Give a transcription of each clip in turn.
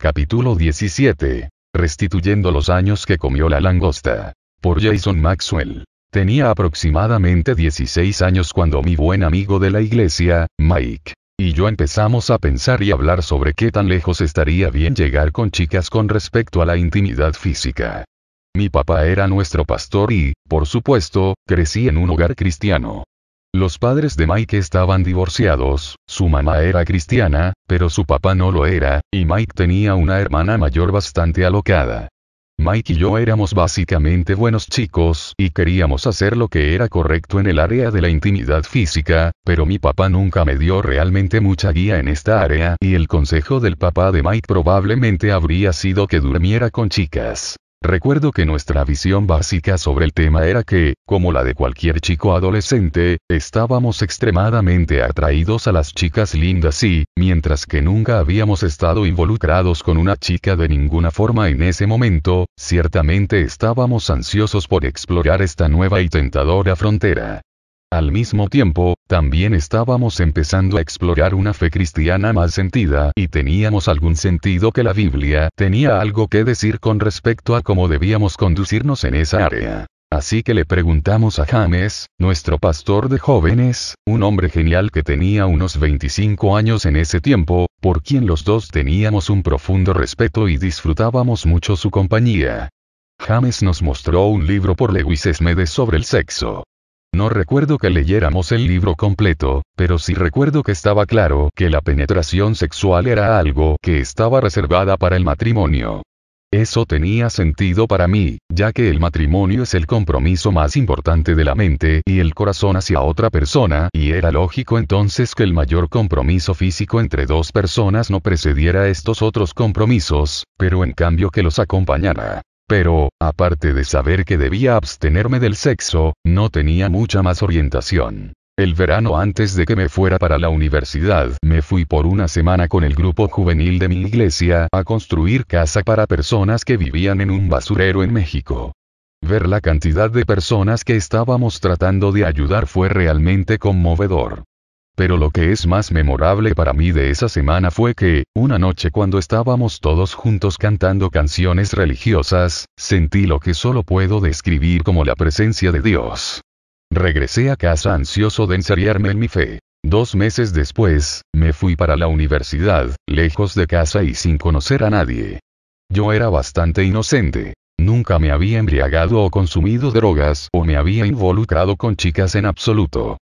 Capítulo 17. Restituyendo los años que comió la langosta. Por Jason Maxwell. Tenía aproximadamente 16 años cuando mi buen amigo de la iglesia, Mike, y yo empezamos a pensar y hablar sobre qué tan lejos estaría bien llegar con chicas con respecto a la intimidad física. Mi papá era nuestro pastor y, por supuesto, crecí en un hogar cristiano. Los padres de Mike estaban divorciados, su mamá era cristiana, pero su papá no lo era, y Mike tenía una hermana mayor bastante alocada. Mike y yo éramos básicamente buenos chicos y queríamos hacer lo que era correcto en el área de la intimidad física, pero mi papá nunca me dio realmente mucha guía en esta área y el consejo del papá de Mike probablemente habría sido que durmiera con chicas. Recuerdo que nuestra visión básica sobre el tema era que, como la de cualquier chico adolescente, estábamos extremadamente atraídos a las chicas lindas y, mientras que nunca habíamos estado involucrados con una chica de ninguna forma en ese momento, ciertamente estábamos ansiosos por explorar esta nueva y tentadora frontera. Al mismo tiempo, también estábamos empezando a explorar una fe cristiana más sentida y teníamos algún sentido que la Biblia tenía algo que decir con respecto a cómo debíamos conducirnos en esa área. Así que le preguntamos a James, nuestro pastor de jóvenes, un hombre genial que tenía unos 25 años en ese tiempo, por quien los dos teníamos un profundo respeto y disfrutábamos mucho su compañía. James nos mostró un libro por Lewis Smedes sobre el sexo. No recuerdo que leyéramos el libro completo, pero sí recuerdo que estaba claro que la penetración sexual era algo que estaba reservada para el matrimonio. Eso tenía sentido para mí, ya que el matrimonio es el compromiso más importante de la mente y el corazón hacia otra persona, y era lógico entonces que el mayor compromiso físico entre dos personas no precediera estos otros compromisos, pero en cambio que los acompañara. Pero, aparte de saber que debía abstenerme del sexo, no tenía mucha más orientación. El verano antes de que me fuera para la universidad, me fui por una semana con el grupo juvenil de mi iglesia a construir casa para personas que vivían en un basurero en México. Ver la cantidad de personas que estábamos tratando de ayudar fue realmente conmovedor. Pero lo que es más memorable para mí de esa semana fue que, una noche cuando estábamos todos juntos cantando canciones religiosas, sentí lo que solo puedo describir como la presencia de Dios. Regresé a casa ansioso de enseriarme en mi fe. 2 meses después, me fui para la universidad, lejos de casa y sin conocer a nadie. Yo era bastante inocente. Nunca me había embriagado o consumido drogas o me había involucrado con chicas en absoluto.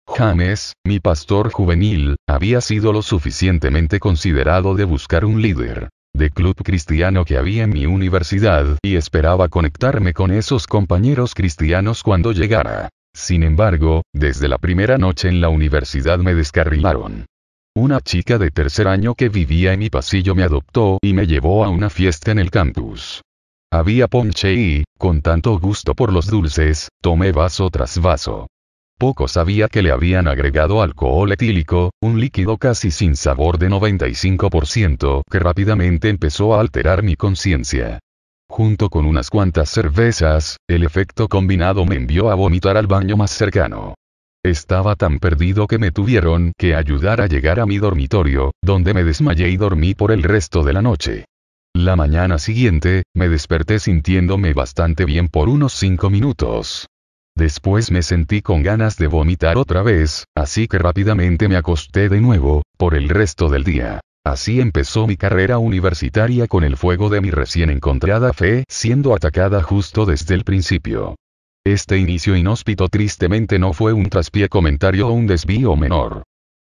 James, mi pastor juvenil, había sido lo suficientemente considerado de buscar un líder de club cristiano que había en mi universidad y esperaba conectarme con esos compañeros cristianos cuando llegara. Sin embargo, desde la primera noche en la universidad me descarrilaron. Una chica de tercer año que vivía en mi pasillo me adoptó y me llevó a una fiesta en el campus. Había ponche y, con tanto gusto por los dulces, tomé vaso tras vaso. Poco sabía que le habían agregado alcohol etílico, un líquido casi sin sabor de 95% que rápidamente empezó a alterar mi conciencia. Junto con unas cuantas cervezas, el efecto combinado me envió a vomitar al baño más cercano. Estaba tan perdido que me tuvieron que ayudar a llegar a mi dormitorio, donde me desmayé y dormí por el resto de la noche. La mañana siguiente, me desperté sintiéndome bastante bien por unos 5 minutos. Después me sentí con ganas de vomitar otra vez, así que rápidamente me acosté de nuevo, por el resto del día. Así empezó mi carrera universitaria con el fuego de mi recién encontrada fe siendo atacada justo desde el principio. Este inicio inhóspito tristemente no fue un traspié comentario o un desvío menor.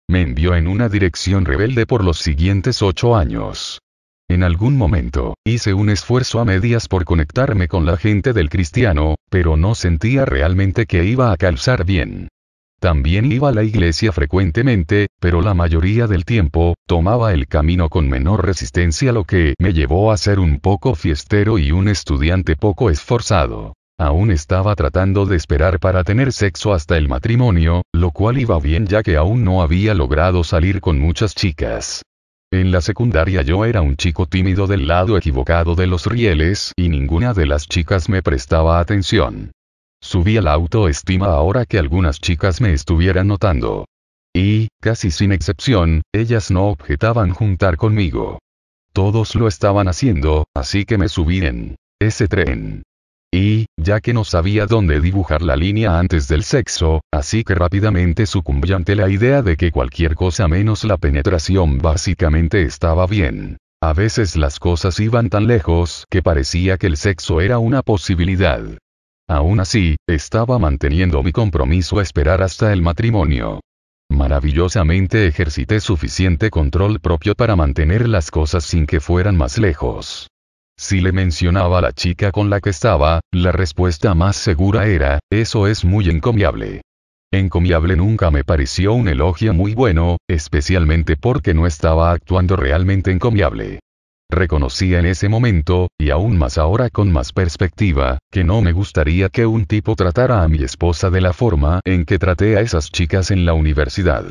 Me envió en una dirección rebelde por los siguientes 8 años. En algún momento, hice un esfuerzo a medias por conectarme con la gente del cristiano, pero no sentía realmente que iba a calzar bien. También iba a la iglesia frecuentemente, pero la mayoría del tiempo, tomaba el camino con menor resistencia, lo que me llevó a ser un poco fiestero y un estudiante poco esforzado. Aún estaba tratando de esperar para tener sexo hasta el matrimonio, lo cual iba bien ya que aún no había logrado salir con muchas chicas. En la secundaria yo era un chico tímido del lado equivocado de los rieles y ninguna de las chicas me prestaba atención. Subía la autoestima ahora que algunas chicas me estuvieran notando. Y, casi sin excepción, ellas no objetaban juntar conmigo. Todos lo estaban haciendo, así que me subí en ese tren. Y, ya que no sabía dónde dibujar la línea antes del sexo, así que rápidamente sucumbí ante la idea de que cualquier cosa menos la penetración básicamente estaba bien. A veces las cosas iban tan lejos que parecía que el sexo era una posibilidad. Aún así, estaba manteniendo mi compromiso a esperar hasta el matrimonio. Maravillosamente ejercité suficiente control propio para mantener las cosas sin que fueran más lejos. Si le mencionaba a la chica con la que estaba, la respuesta más segura era, eso es muy encomiable. Encomiable nunca me pareció un elogio muy bueno, especialmente porque no estaba actuando realmente encomiable. Reconocía en ese momento, y aún más ahora con más perspectiva, que no me gustaría que un tipo tratara a mi esposa de la forma en que traté a esas chicas en la universidad.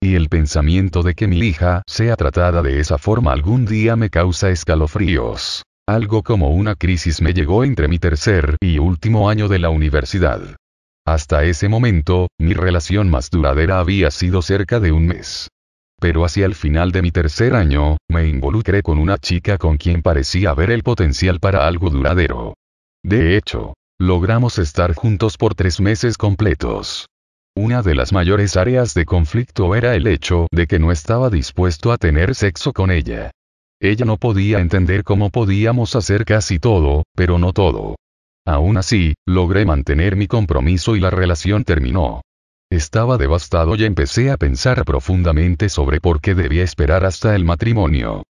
Y el pensamiento de que mi hija sea tratada de esa forma algún día me causa escalofríos. Algo como una crisis me llegó entre mi tercer y último año de la universidad. Hasta ese momento, mi relación más duradera había sido cerca de un mes. Pero hacia el final de mi tercer año, me involucré con una chica con quien parecía haber el potencial para algo duradero. De hecho, logramos estar juntos por 3 meses completos. Una de las mayores áreas de conflicto era el hecho de que no estaba dispuesto a tener sexo con ella. Ella no podía entender cómo podíamos hacer casi todo, pero no todo. Aún así, logré mantener mi compromiso y la relación terminó. Estaba devastado y empecé a pensar profundamente sobre por qué debía esperar hasta el matrimonio.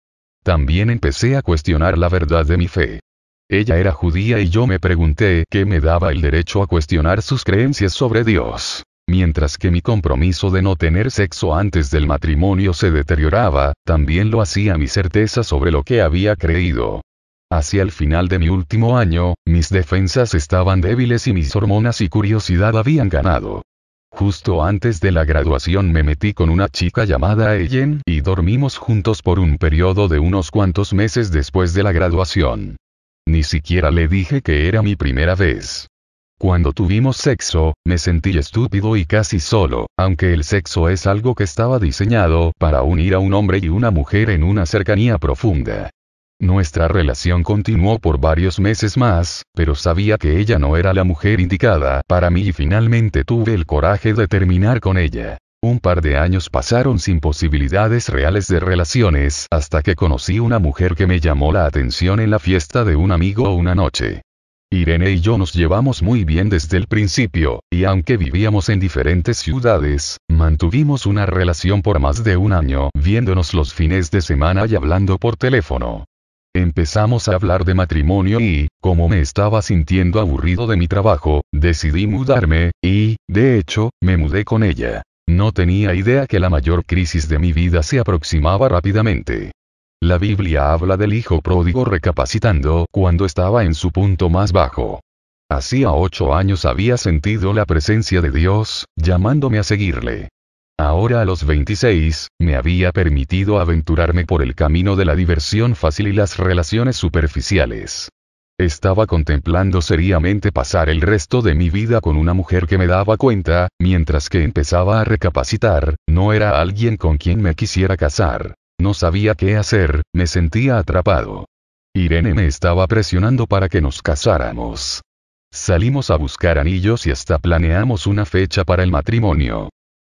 También empecé a cuestionar la verdad de mi fe. Ella era judía y yo me pregunté qué me daba el derecho a cuestionar sus creencias sobre Dios. Mientras que mi compromiso de no tener sexo antes del matrimonio se deterioraba, también lo hacía mi certeza sobre lo que había creído. Hacia el final de mi último año, mis defensas estaban débiles y mis hormonas y curiosidad habían ganado. Justo antes de la graduación me metí con una chica llamada Ellen y dormimos juntos por un periodo de unos cuantos meses después de la graduación. Ni siquiera le dije que era mi primera vez. Cuando tuvimos sexo, me sentí estúpido y casi solo, aunque el sexo es algo que estaba diseñado para unir a un hombre y una mujer en una cercanía profunda. Nuestra relación continuó por varios meses más, pero sabía que ella no era la mujer indicada para mí y finalmente tuve el coraje de terminar con ella. Un par de años pasaron sin posibilidades reales de relaciones hasta que conocí una mujer que me llamó la atención en la fiesta de un amigo una noche. Irene y yo nos llevamos muy bien desde el principio, y aunque vivíamos en diferentes ciudades, mantuvimos una relación por más de un año, viéndonos los fines de semana y hablando por teléfono. Empezamos a hablar de matrimonio y, como me estaba sintiendo aburrido de mi trabajo, decidí mudarme, y, de hecho, me mudé con ella. No tenía idea que la mayor crisis de mi vida se aproximaba rápidamente. La Biblia habla del hijo pródigo recapacitando cuando estaba en su punto más bajo. Hacía 8 años había sentido la presencia de Dios, llamándome a seguirle. Ahora a los 26, me había permitido aventurarme por el camino de la diversión fácil y las relaciones superficiales. Estaba contemplando seriamente pasar el resto de mi vida con una mujer que me daba cuenta, mientras que empezaba a recapacitar, no era alguien con quien me quisiera casar. No sabía qué hacer, me sentía atrapado. Irene me estaba presionando para que nos casáramos. Salimos a buscar anillos y hasta planeamos una fecha para el matrimonio.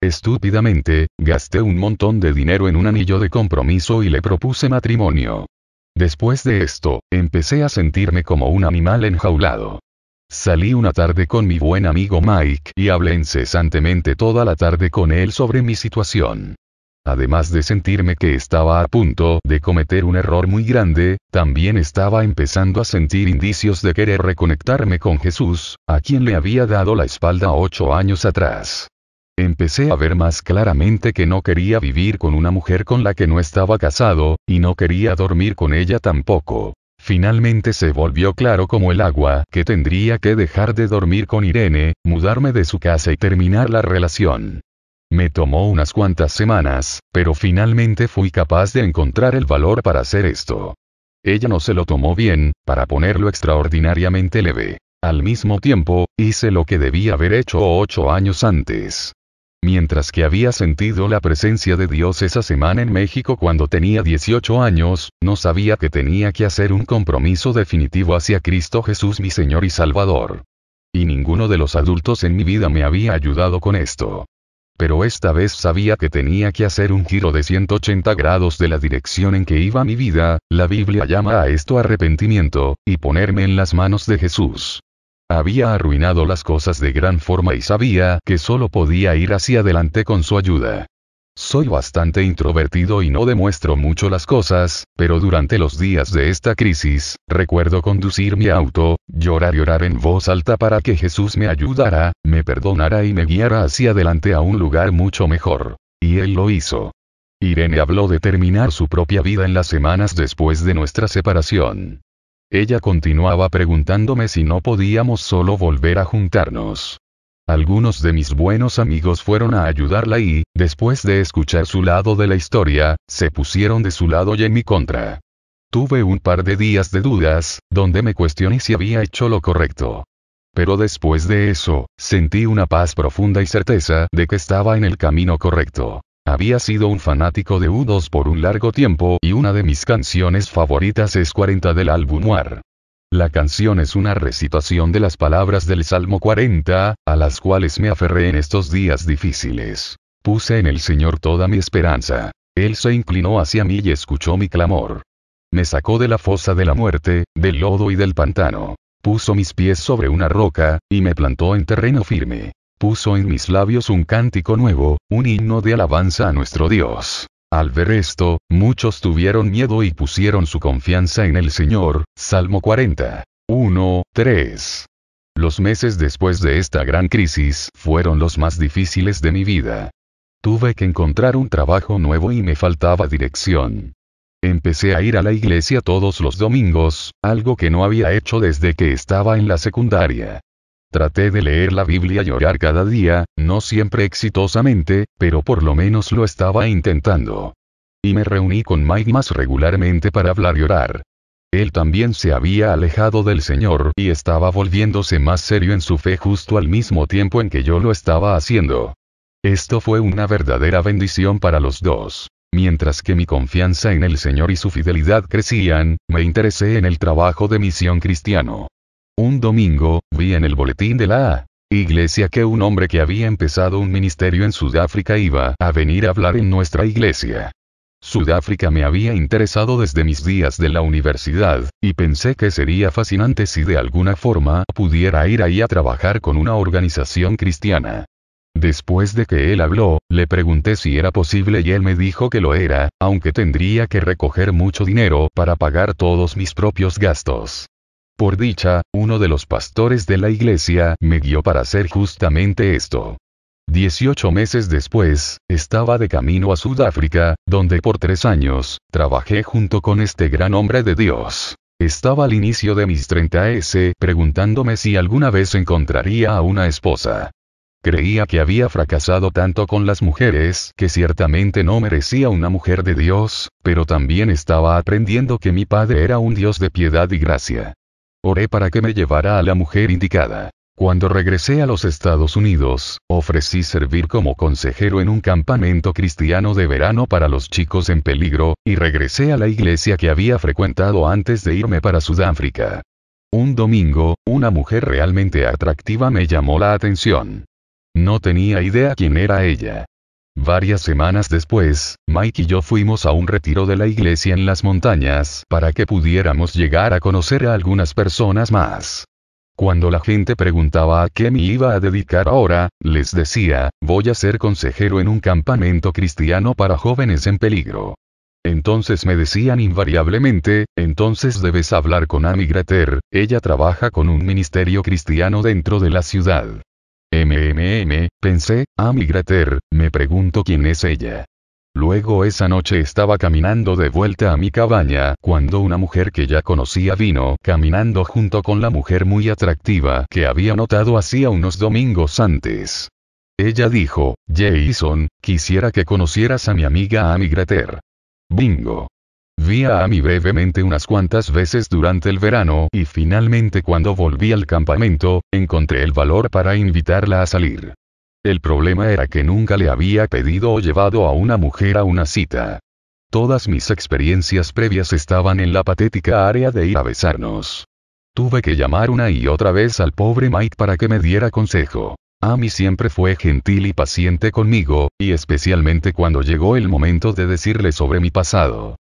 Estúpidamente, gasté un montón de dinero en un anillo de compromiso y le propuse matrimonio. Después de esto, empecé a sentirme como un animal enjaulado. Salí una tarde con mi buen amigo Mike y hablé incesantemente toda la tarde con él sobre mi situación. Además de sentirme que estaba a punto de cometer un error muy grande, también estaba empezando a sentir indicios de querer reconectarme con Jesús, a quien le había dado la espalda 8 años atrás. Empecé a ver más claramente que no quería vivir con una mujer con la que no estaba casado, y no quería dormir con ella tampoco. Finalmente se volvió claro como el agua que tendría que dejar de dormir con Irene, mudarme de su casa y terminar la relación. Me tomó unas cuantas semanas, pero finalmente fui capaz de encontrar el valor para hacer esto. Ella no se lo tomó bien, para ponerlo extraordinariamente leve. Al mismo tiempo, hice lo que debía haber hecho 8 años antes. Mientras que había sentido la presencia de Dios esa semana en México cuando tenía 18 años, no sabía que tenía que hacer un compromiso definitivo hacia Cristo Jesús mi Señor y Salvador. Y ninguno de los adultos en mi vida me había ayudado con esto. Pero esta vez sabía que tenía que hacer un giro de 180 grados de la dirección en que iba mi vida. La Biblia llama a esto arrepentimiento, y ponerme en las manos de Jesús. Había arruinado las cosas de gran forma y sabía que solo podía ir hacia adelante con su ayuda. Soy bastante introvertido y no demuestro mucho las cosas, pero durante los días de esta crisis, recuerdo conducir mi auto, llorar y orar en voz alta para que Jesús me ayudara, me perdonara y me guiara hacia adelante a un lugar mucho mejor. Y Él lo hizo. Irene habló de terminar su propia vida en las semanas después de nuestra separación. Ella continuaba preguntándome si no podíamos solo volver a juntarnos. Algunos de mis buenos amigos fueron a ayudarla y, después de escuchar su lado de la historia, se pusieron de su lado y en mi contra. Tuve un par de días de dudas, donde me cuestioné si había hecho lo correcto. Pero después de eso, sentí una paz profunda y certeza de que estaba en el camino correcto. Había sido un fanático de U2 por un largo tiempo y una de mis canciones favoritas es 40 del álbum War. La canción es una recitación de las palabras del Salmo 40, a las cuales me aferré en estos días difíciles. Puse en el Señor toda mi esperanza. Él se inclinó hacia mí y escuchó mi clamor. Me sacó de la fosa de la muerte, del lodo y del pantano. Puso mis pies sobre una roca, y me plantó en terreno firme. Puso en mis labios un cántico nuevo, un himno de alabanza a nuestro Dios. Al ver esto, muchos tuvieron miedo y pusieron su confianza en el Señor. Salmo 40. 1-3. Los meses después de esta gran crisis fueron los más difíciles de mi vida. Tuve que encontrar un trabajo nuevo y me faltaba dirección. Empecé a ir a la iglesia todos los domingos, algo que no había hecho desde que estaba en la secundaria. Traté de leer la Biblia y orar cada día, no siempre exitosamente, pero por lo menos lo estaba intentando. Y me reuní con Mike más regularmente para hablar y orar. Él también se había alejado del Señor y estaba volviéndose más serio en su fe justo al mismo tiempo en que yo lo estaba haciendo. Esto fue una verdadera bendición para los dos. Mientras que mi confianza en el Señor y su fidelidad crecían, me interesé en el trabajo de misión cristiano. Un domingo, vi en el boletín de la iglesia que un hombre que había empezado un ministerio en Sudáfrica iba a venir a hablar en nuestra iglesia. Sudáfrica me había interesado desde mis días de la universidad, y pensé que sería fascinante si de alguna forma pudiera ir ahí a trabajar con una organización cristiana. Después de que él habló, le pregunté si era posible y él me dijo que lo era, aunque tendría que recoger mucho dinero para pagar todos mis propios gastos. Por dicha, uno de los pastores de la iglesia me guió para hacer justamente esto. 18 meses después, estaba de camino a Sudáfrica, donde por 3 años, trabajé junto con este gran hombre de Dios. Estaba al inicio de mis 30s, preguntándome si alguna vez encontraría a una esposa. Creía que había fracasado tanto con las mujeres que ciertamente no merecía una mujer de Dios, pero también estaba aprendiendo que mi Padre era un Dios de piedad y gracia. Oré para que me llevara a la mujer indicada. Cuando regresé a los Estados Unidos, ofrecí servir como consejero en un campamento cristiano de verano para los chicos en peligro, y regresé a la iglesia que había frecuentado antes de irme para Sudáfrica. Un domingo, una mujer realmente atractiva me llamó la atención. No tenía idea quién era ella. Varias semanas después, Mike y yo fuimos a un retiro de la iglesia en las montañas para que pudiéramos llegar a conocer a algunas personas más. Cuando la gente preguntaba a qué me iba a dedicar ahora, les decía, voy a ser consejero en un campamento cristiano para jóvenes en peligro. Entonces me decían invariablemente, entonces debes hablar con Amy Greter, ella trabaja con un ministerio cristiano dentro de la ciudad. Pensé, Amy Greter, me pregunto quién es ella. Luego esa noche estaba caminando de vuelta a mi cabaña, cuando una mujer que ya conocía vino caminando junto con la mujer muy atractiva que había notado hacía unos domingos antes. Ella dijo, Jason, quisiera que conocieras a mi amiga Amy Greter. Bingo. Vi a Amy brevemente unas cuantas veces durante el verano y finalmente cuando volví al campamento, encontré el valor para invitarla a salir. El problema era que nunca le había pedido o llevado a una mujer a una cita. Todas mis experiencias previas estaban en la patética área de ir a besarnos. Tuve que llamar una y otra vez al pobre Mike para que me diera consejo. Amy siempre fue gentil y paciente conmigo, y especialmente cuando llegó el momento de decirle sobre mi pasado.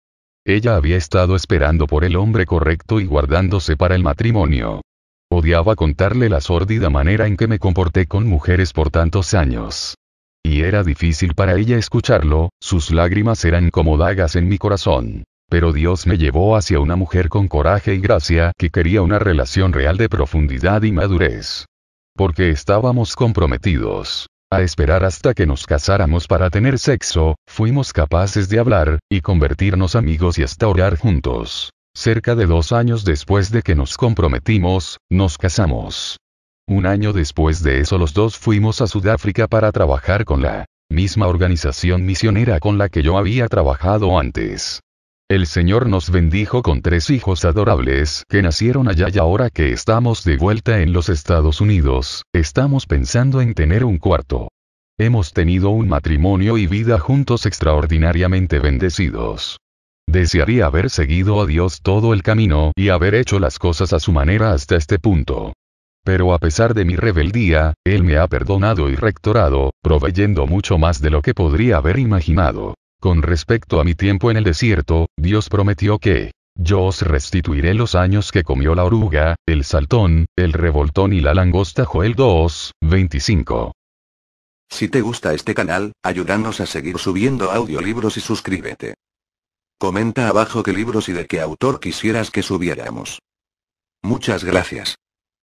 Ella había estado esperando por el hombre correcto y guardándose para el matrimonio. Odiaba contarle la sórdida manera en que me comporté con mujeres por tantos años. Y era difícil para ella escucharlo, sus lágrimas eran como dagas en mi corazón. Pero Dios me llevó hacia una mujer con coraje y gracia que quería una relación real de profundidad y madurez. Porque estábamos comprometidos. A esperar hasta que nos casáramos para tener sexo, fuimos capaces de hablar, y convertirnos amigos y hasta orar juntos. Cerca de 2 años después de que nos comprometimos, nos casamos. Un año después de eso los dos fuimos a Sudáfrica para trabajar con la misma organización misionera con la que yo había trabajado antes. El Señor nos bendijo con 3 hijos adorables que nacieron allá y ahora que estamos de vuelta en los Estados Unidos, estamos pensando en tener un 4. Hemos tenido un matrimonio y vida juntos extraordinariamente bendecidos. Desearía haber seguido a Dios todo el camino y haber hecho las cosas a su manera hasta este punto. Pero a pesar de mi rebeldía, Él me ha perdonado y rectorado, proveyendo mucho más de lo que podría haber imaginado. Con respecto a mi tiempo en el desierto, Dios prometió que yo os restituiré los años que comió la oruga, el saltón, el revoltón y la langosta. Joel 2:25. Si te gusta este canal, ayúdanos a seguir subiendo audiolibros y suscríbete. Comenta abajo qué libros y de qué autor quisieras que subiéramos. Muchas gracias.